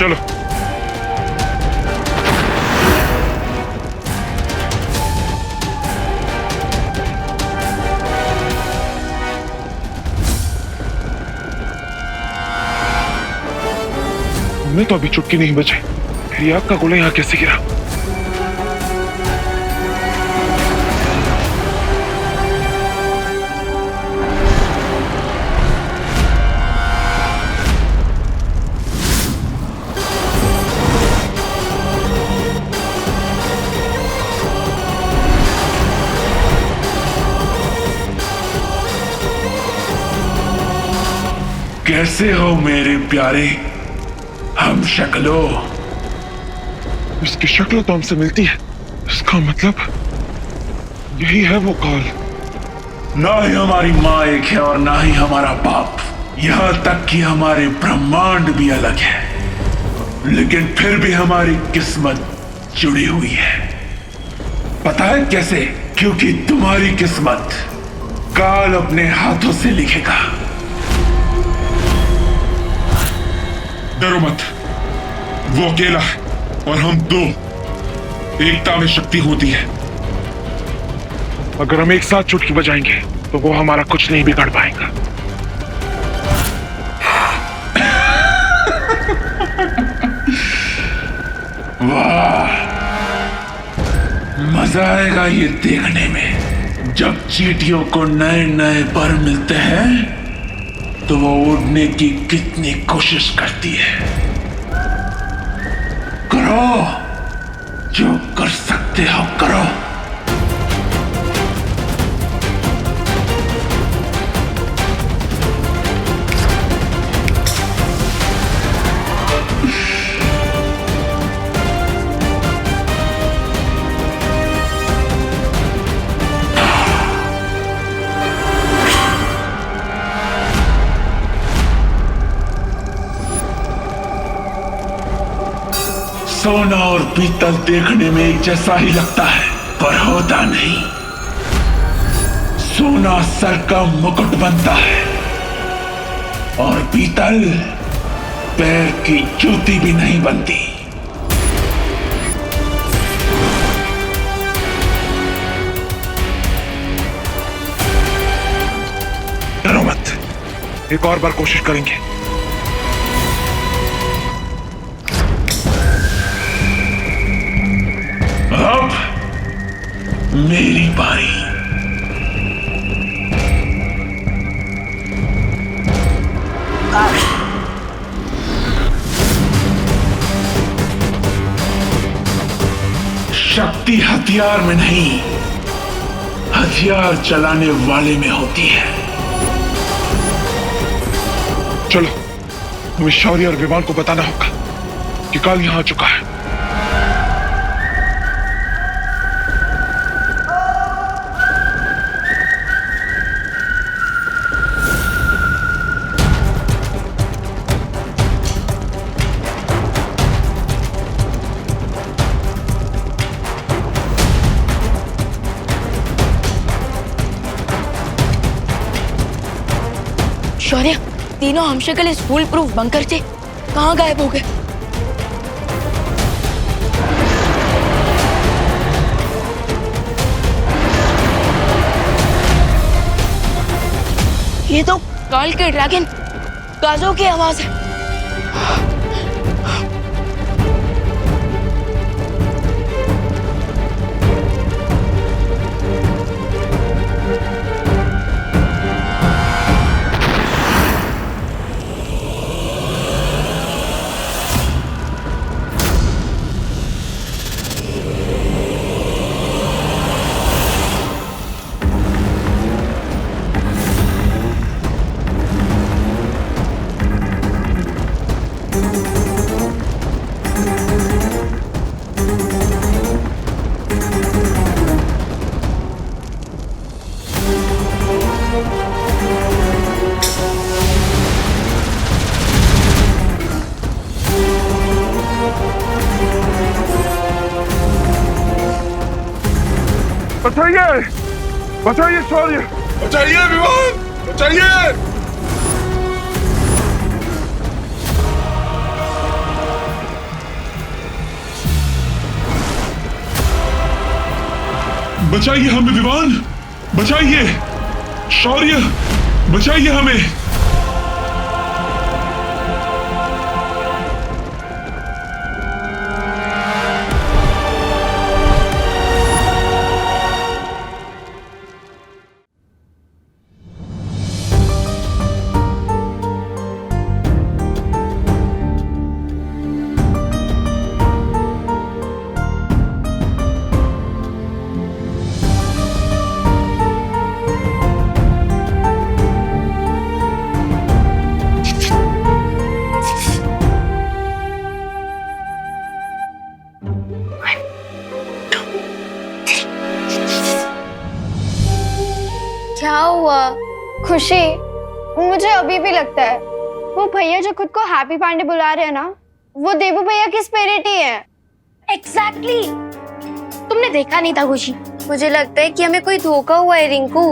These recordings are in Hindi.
चलो। मैं तो अभी चुटकी नहीं बची। फिर आग का गोला यहाँ कैसे गिरा? कैसे हो मेरे प्यारे हम शक्लों? इसकी शक्ल तो हमसे मिलती है। इसका मतलब यही है वो काल। ना ही हमारी माँ एक है और ना ही हमारा बाप। यहाँ तक कि हमारे ब्रह्मांड भी अलग है, लेकिन फिर भी हमारी किस्मत जुड़ी हुई है। पता है कैसे? क्योंकि तुम्हारी किस्मत काल अपने हाथों से लिखेगा। डरो मत, वो अकेला है और हम दो। एकता में शक्ति होती है। अगर हम एक साथ चुटकी बजाएंगे तो वो हमारा कुछ नहीं बिगाड़ पाएगा। वाह, मजा आएगा ये देखने में। जब चींटियों को नए नए पर मिलते हैं तो वो उड़ने की कितनी कोशिश करती है। करो जो कर सकते हो करो। सोना और पीतल देखने में एक जैसा ही लगता है, पर होता नहीं। सोना सर का मुकुट बनता है और पीतल पैर की जूती भी नहीं बनती। डरो मत, एक और बार कोशिश करेंगे। अब मेरी बारी। शक्ति हथियार में नहीं, हथियार चलाने वाले में होती है। चलो, हमें शौर्य और विमान को बताना होगा कि काल यहां आ चुका है। शौर्य, तीनों हमशक्ल इस फूल प्रूफ बंकर से कहाँ गायब हो गए? ये तो काल के ड्रैगन काजो की आवाज है। बचाइए, बचाइए शौर्य, बचाइए विमान, बचाइए। बचाइए हमें विवान, बचाइए शौर्य, बचाइए हमें। क्या हुआ? खुशी, मुझे अभी भी लगता है वो भैया जो खुद को हैप्पी पांडे बुला रहे हैं ना, वो देवू भैया की स्पिरिट ही है। एग्जैक्टली। तुमने देखा नहीं था खुशी? मुझे लगता है कि हमें कोई धोखा हुआ है रिंकू।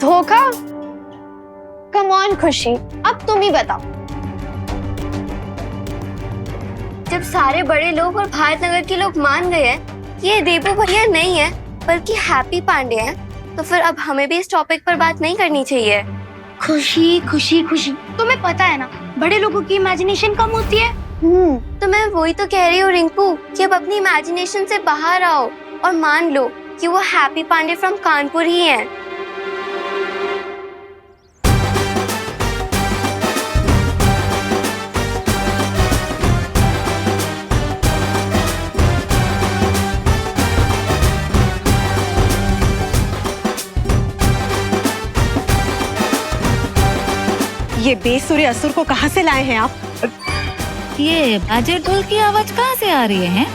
धोखा? कम ऑन खुशी, अब तुम ही बताओ। जब सारे बड़े लोग और भारत नगर के लोग मान गए हैं कि ये देवू भैया नहीं है बल्कि हैप्पी पांडे हैं, तो फिर अब हमें भी इस टॉपिक पर बात नहीं करनी चाहिए। खुशी खुशी खुशी, तुम्हें पता है ना बड़े लोगों की इमेजिनेशन कम होती है। तो मैं वही तो कह रही हूँ रिंकू कि अब अपनी इमेजिनेशन से बाहर आओ और मान लो कि वो हैप्पी पांडे फ्रॉम कानपुर ही हैं। ये बेसुरे असुर को कहाँ से लाए हैं आप? ये बाजे ढोल की आवाज कहाँ से आ रही है?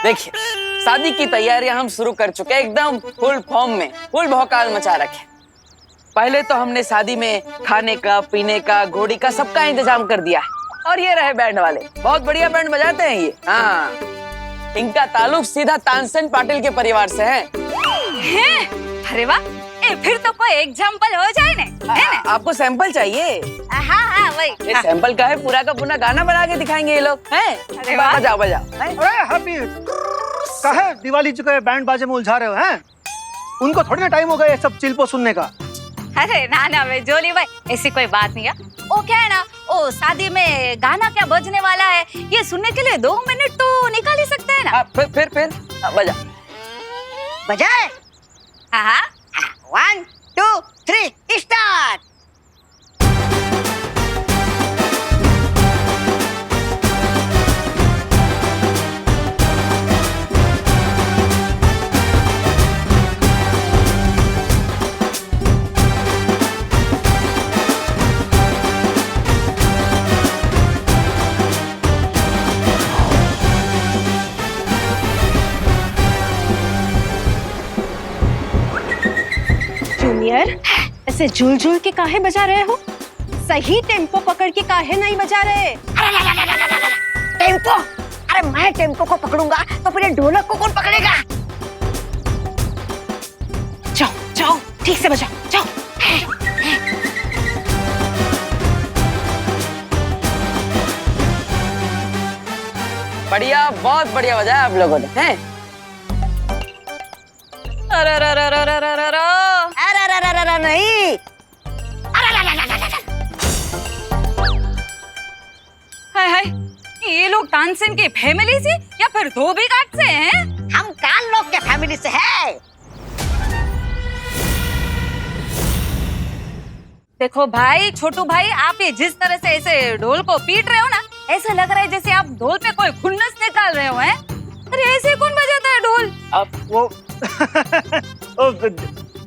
देखिए, शादी की तैयारियां हम शुरू कर चुके हैं, एकदम फुल फॉर्म में, फुल भौकाल मचा रखे। पहले तो हमने शादी में खाने का, पीने का, घोड़ी का सबका इंतजाम कर दिया है। और ये रहे बैंड वाले, बहुत बढ़िया बैंड बजाते हैं ये। हाँ, इनका ताल्लुक सीधा तानसेन पाटिल के परिवार से है। अरे वाह, फिर तो कोई एग्जाम्पल हो जाए ना, है ना? आपको सैंपल चाहिए? हाँ हाँ वही। ये सैंपल का है, पूरा का पूरा गाना बना के दिखाएंगे ये लोग। हैं? अरे वाह। बजाओ बजाओ। हैं? अरे हैप्पी काहे दिवाली जी के बैंड बाजे में उलझा रहे हो हैं? उनको थोड़ी ना टाइम हो गया ये सब चिल्पो सुनने का। अरे ना ना भाई जोली भाई, ऐसी कोई बात नहीं है। वो क्या है ना, वो शादी में गाना क्या बजने वाला है ये सुनने के लिए 2 मिनट तो निकाल ही सकते हैं ना। फिर बजा। बजाए? हाँ हाँ 1 2 3 स्टार्ट। जूनियर, ऐसे झूल झूल के काहे बजा रहे हो? सही टेम्पो पकड़ के काहे नहीं बजा रहे? टेम्पो? अरे मैं टेम्पो को पकड़ूंगा तो फिर ये ढोलक को कौन पकड़ेगा? जाओ जाओ, ठीक से बजाओ, जाओ। बढ़िया, बहुत बढ़िया बजाया आप लोगों ने। हैं? अरे नहीं। हाय हाय, ये लोग तानसेन की फैमिली से या फिर धोबी घाट से हैं? हम कान लोग के फैमिली से है। देखो भाई, छोटू भाई, आप ये जिस तरह से ऐसे ढोल को पीट रहे हो ना, ऐसा लग रहा है जैसे आप ढोल पे कोई खुन्नस निकाल रहे हो। हैं? अरे ऐसे कौन बजाता है ढोल? अब वो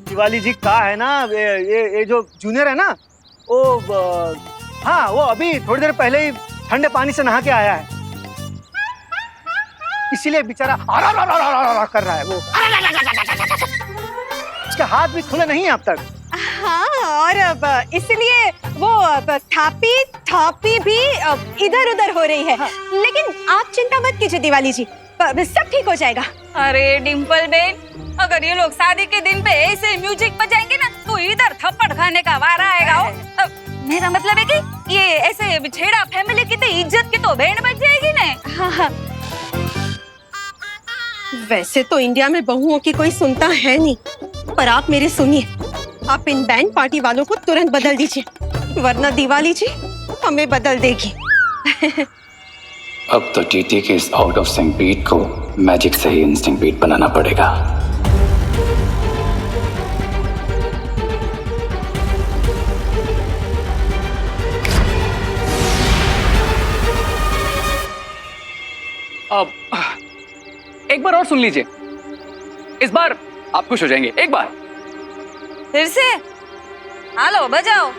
दिवाली जी का है ना, ये जो जूनियर है ना, वो हाँ वो अभी थोड़ी देर पहले ही ठंडे पानी से नहा के आया है, इसीलिए बेचारा कर रहा है। वो उसके हाथ भी खुले नहीं है अब तक। हाँ, और अब इसलिए वो थापी थापी भी इधर उधर हो रही है। लेकिन आप चिंता मत कीजिए दिवाली जी, सब ठीक हो जाएगा। अरे डिम्पल बेन, अगर ये लोग शादी के दिन पे ऐसे म्यूजिक बजाएंगे ना तो इधर थप्पड़ खाने का वारा आएगा। मेरा मतलब है कि ये ऐसे छेड़ा फैमिली की तो इज्जत की तो बैंड बज जाएगी ना। हाँ हाँ, वैसे तो इंडिया में बहुओं की कोई सुनता है नहीं, पर आप मेरे सुनिए, आप इन बैंड पार्टी वालों को तुरंत बदल दीजिए, वरना दिवाली जी हमें बदल देगी। अब तो टीटी के इस आउट ऑफ सिंक बीट को मैजिक से ही इंस्टिंक्ट बीट बनाना पड़ेगा। अब एक बार और सुन लीजिए, इस बार आप खुश हो जाएंगे। एक बार फिर से हेलो बजाओ।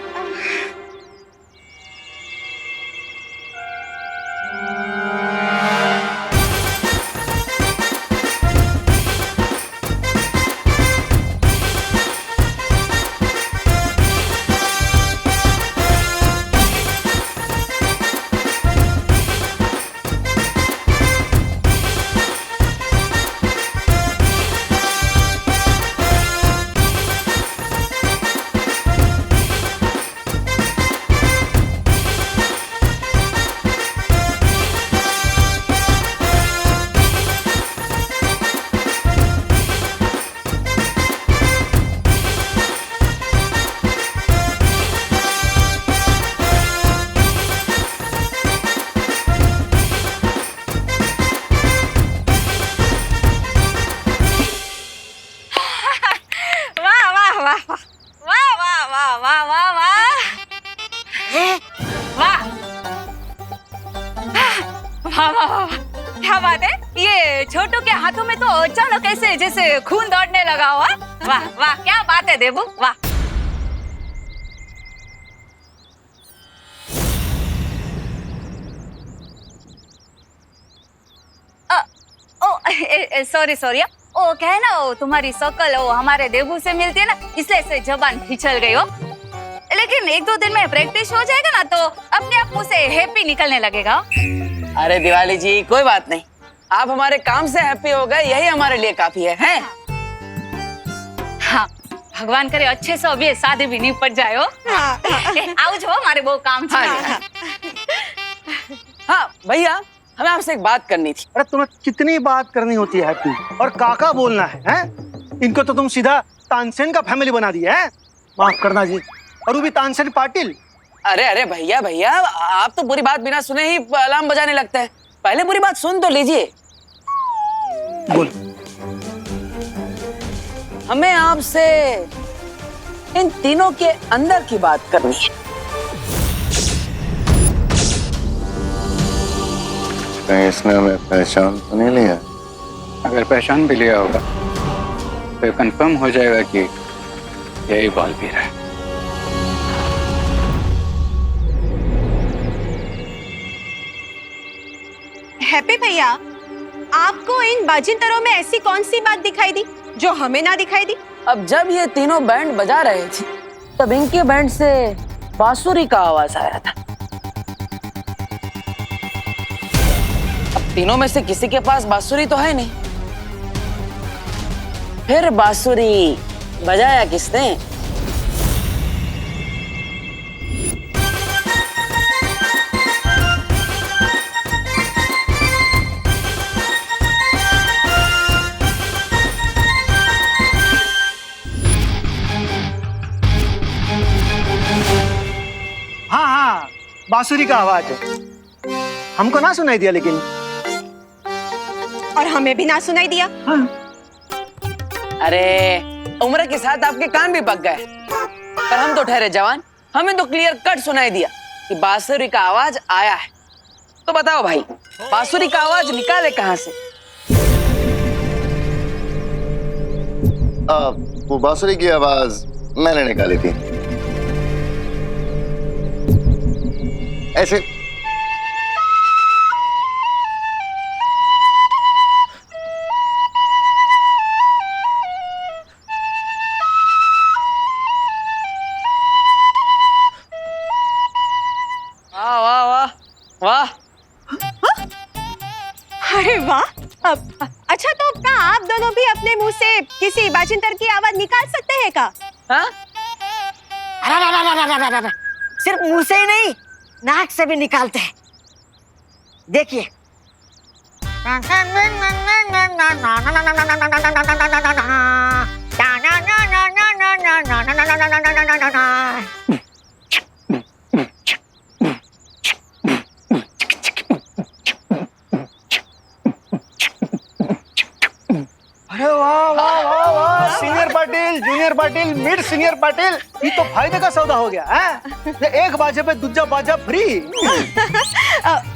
क्या बात है, ये छोटू के हाथों में तो अचानक ऐसे जैसे खून दौड़ने लगा हुआ। वाह वाह, क्या बात है देबू, वाह। सॉरी सॉरी, ओ क्या है ना, वो तुम्हारी शकल वो हमारे देबू से मिलती है ना, इसलिए से जबान फिसल गई हो। लेकिन एक दो दिन में प्रैक्टिस हो जाएगा ना तो अपने आप मुंह से हैप्पी निकलने लगेगा। अरे दिवाली जी कोई बात नहीं, आप हमारे काम से हैप्पी हो गए, यही हमारे लिए काफी है, हैं? हाँ, भगवान करे अच्छे से अभी शादी भी निपट जाए हो। आओ जो हमारे वो काम था। हाँ भैया, हमें आपसे एक बात करनी थी। अरे तुम्हें कितनी बात करनी होती है हैप्पी, और काका बोलना है, हैं? इनको तो तुम सीधा तानसेन का फैमिली बना दिया है। माफ करना जी, और वो भी तानसेन पाटिल। अरे अरे भैया भैया, आप तो पूरी बात बिना सुने ही अलार्म बजाने लगते हैं, पहले पूरी बात सुन तो लीजिए। बोल। हमें आपसे इन तीनों के अंदर की बात करनी है। कहीं इसने हमें पहचान तो नहीं लिया? अगर पहचान भी लिया होगा तो कंफर्म हो जाएगा कि यही बालवीर है। हैप्पी भैया, आपको इन बाजिंदरों में ऐसी कौन सी बात दिखाई दी जो हमें ना दिखाई दी? अब जब ये तीनों बैंड बजा रहे थे तब इनके बैंड से बांसुरी का आवाज आया था। अब तीनों में से किसी के पास बांसुरी तो है नहीं, फिर बांसुरी बजाया किसने? हाँ हाँ, बांसुरी का आवाज है। हमको ना सुनाई दिया लेकिन। और हमें भी ना सुनाई दिया। हाँ। अरे उम्र के साथ आपके कान भी पक गए, पर हम तो ठहरे जवान, हमें तो क्लियर कट सुनाई दिया कि बांसुरी का आवाज आया है। तो बताओ भाई, बांसुरी का आवाज निकाले कहाँ से? वो बांसुरी की आवाज मैंने निकाली थी। ऐसे वाह वाह वाह वाह। अरे वाह। अच्छा, तो क्या आप दोनों भी अपने मुंह से किसी बाजिंदर की आवाज निकाल सकते हैं का? हाँ? सिर्फ मुंह से ही नहीं, नाक से भी निकालते हैं। देखिए। अरे वाह वाह वाह वाह, senior Patil, junior Patil, mid senior Patil, ये तो फायदे का सौदा हो गया है। ये एक बाजे पे दूजा बाजा फ्री।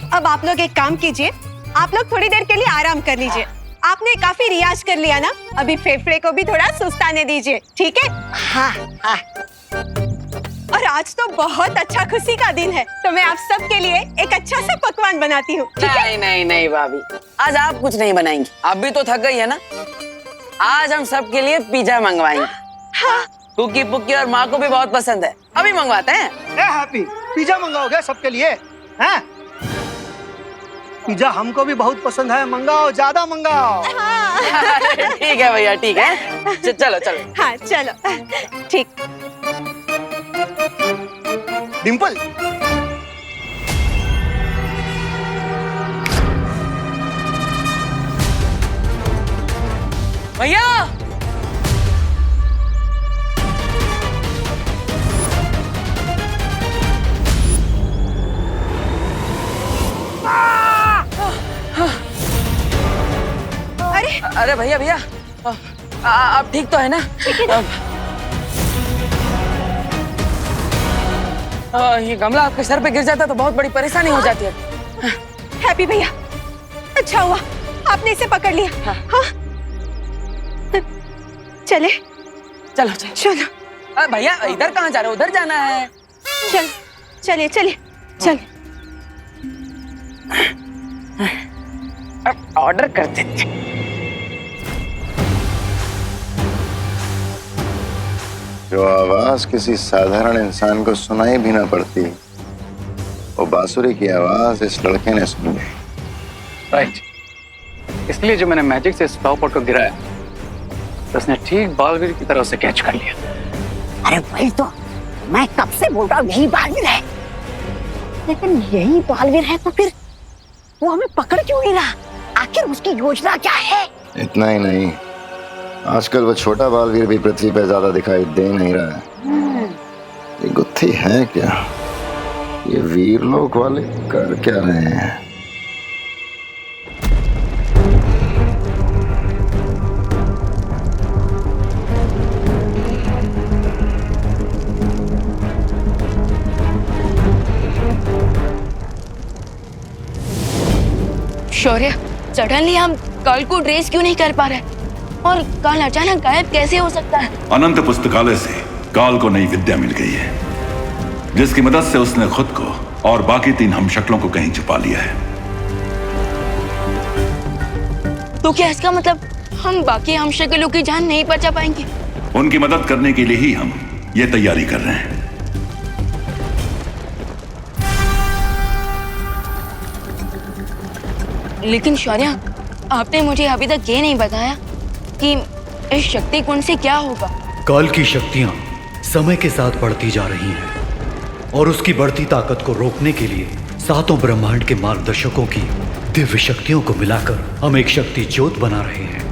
अब आप लोग एक काम कीजिए, आप लोग थोड़ी देर के लिए आराम कर लीजिए। आपने काफी रियाज कर लिया ना, अभी फेफड़े को भी थोड़ा सुस्ताने दीजिए, ठीक है? हाँ हाँ। और आज तो बहुत अच्छा खुशी का दिन है, तो मैं आप सबके लिए एक अच्छा सा पकवान बनाती हूँ, ठीक है? नहीं नहीं नहीं भाभी, आज आप कुछ नहीं बनाएंगी। आप भी तो थक गई है ना। आज हम सबके लिए पिज्जा मंगवाएंगे। हाँ। कुकी पुक्की और माँ को भी बहुत पसंद है, अभी मंगवाते हैं। हैप्पी, पिज्जा मंगाओगे सबके लिए? हैं? पिज्जा हमको भी बहुत पसंद है, मंगाओ, ज्यादा मंगाओ। ठीक है भैया, ठीक है। चलो चलो। हाँ चलो, ठीक। डिम्पल, भैया अरे भैया भैया, आप ठीक तो है ना? ये गमला आपके सर पे गिर जाता तो बहुत बड़ी परेशानी हो जाती है। हैप्पी भैया, अच्छा हुआ आपने इसे पकड़ लिया। हाँ। चले चलो चलो चलो। भैया इधर कहाँ जा रहे हो? उधर जाना है। चल चलिए चलिए चल। अब ऑर्डर कर देते। जो आवाज किसी साधारण इंसान को सुनाई भी ना पड़ती, वो बांसुरी की आवाज इस लड़के ने सुनी। राइट, इसलिए जो मैंने मैजिक से इस फ्लावर पॉट को गिराया तो उसने ठीक बालवीर की तरह उसे कैच कर लिया। अरे वही तो मैं कब से बोल रहा हूँ, यही बालवीर है। लेकिन यही बालवीर है तो फिर वो हमें पकड़ क्यों नहीं रहा? आखिर उसकी योजना क्या है? इतना ही नहीं, आजकल वो छोटा बालवीर भी पृथ्वी पे ज्यादा दिखाई दे नहीं रहा है। ये गुत्थी है क्या? ये वीरलोक वाले कर क्या रहे हैं? शौर्य, सडनली हम कल को ट्रेस क्यों नहीं कर पा रहे? और कल अचानक गायब कैसे हो सकता है? अनंत पुस्तकालय से काल को नई विद्या मिल गई है, जिसकी मदद से उसने खुद को और बाकी 3 हमशक्लों को कहीं छुपा लिया है। तो क्या इसका मतलब हम बाकी हमशक्लों की जान नहीं बचा पाएंगे? उनकी मदद करने के लिए ही हम ये तैयारी कर रहे हैं। लेकिन शौर्य, आपने मुझे अभी तक ये नहीं बताया कि इस शक्ति कुंड से क्या होगा। काल की शक्तियां समय के साथ बढ़ती जा रही हैं और उसकी बढ़ती ताकत को रोकने के लिए 7 ब्रह्मांड के मार्गदर्शकों की दिव्य शक्तियों को मिलाकर हम एक शक्ति ज्योत बना रहे हैं।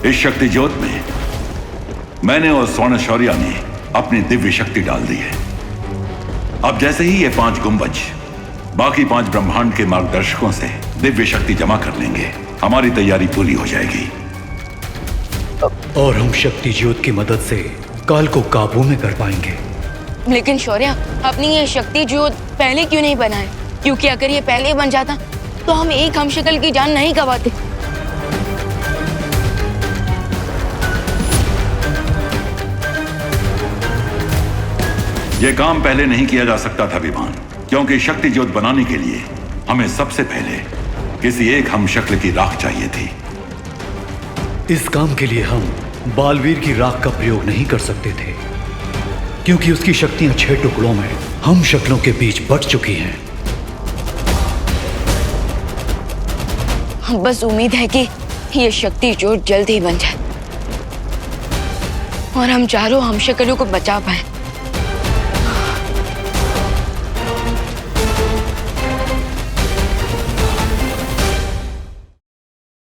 इस शक्ति ज्योत में मैंने और स्वर्ण शौर्या ने अपनी दिव्य शक्ति डाल दी है। अब जैसे ही ये 5 गुंबज बाकी 5 ब्रह्मांड के मार्गदर्शकों से दिव्य शक्ति जमा कर लेंगे, हमारी तैयारी पूरी हो जाएगी और हम शक्ति ज्योत की मदद से काल को काबू में कर पाएंगे। लेकिन शौर्य, अपनी ये शक्ति ज्योत पहले क्यों नहीं बनाए? क्योंकि अगर ये पहले बन जाता तो हम एक हमशक्ल की जान नहीं गंवाते। यह काम पहले नहीं किया जा सकता था विमान, क्योंकि शक्ति ज्योत बनाने के लिए हमें सबसे पहले किसी एक हम शक्ल की राख चाहिए थी। इस काम के लिए हम बालवीर की राख का प्रयोग नहीं कर सकते थे, क्योंकि उसकी शक्तियां 6 टुकड़ों में हम शक्लों के बीच बट चुकी हैं। बस उम्मीद है कि ये शक्ति जोड़ जल्द ही बन जाए और हम चारों हम शक्लों को बचा पाए।